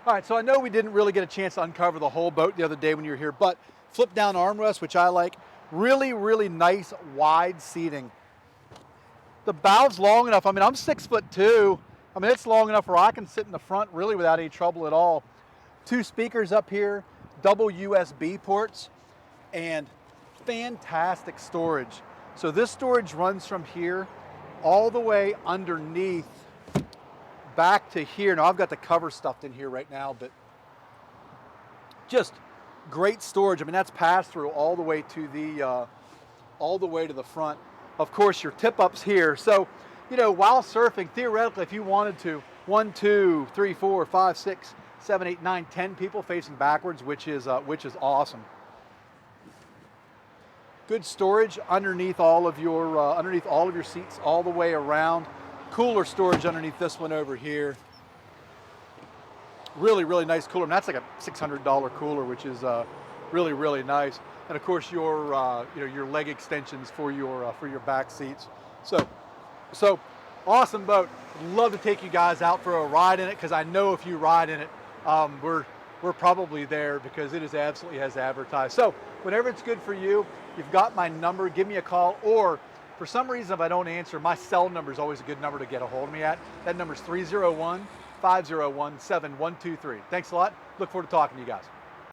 All right, so I know we didn't really get a chance to uncover the whole boat the other day when you were here, but flip down armrest, which I like. Really, really nice wide seating. The bow's long enough. I mean, I'm 6'2". I mean, it's long enough where I can sit in the front really without any trouble at all. 2 speakers up here, double USB ports, and fantastic storage. So this storage runs from here all the way underneath back to here. Now I've got the cover stuffed in here right now, but just great storage. I mean, that's pass through all the way to the front. Of course, your tip ups here. So, you know, while surfing, theoretically, if you wanted to, 1, 2, 3, 4, 5, 6, 7, 8, 9, 10 people facing backwards, which is awesome. Good storage underneath all of your seats all the way around. Cooler storage underneath this one over here. Really, really nice cooler. And that's like a $600 cooler, which is really, really nice. And of course, your your leg extensions for your back seats. So awesome boat. Love to take you guys out for a ride in it, because I know if you ride in it, we're probably there, because it is absolutely as advertised. So whenever it's good for you, you've got my number. Give me a call, or for some reason, if I don't answer, my cell number is always a good number to get a hold of me at. That number is 301-501-7123. Thanks a lot. Look forward to talking to you guys.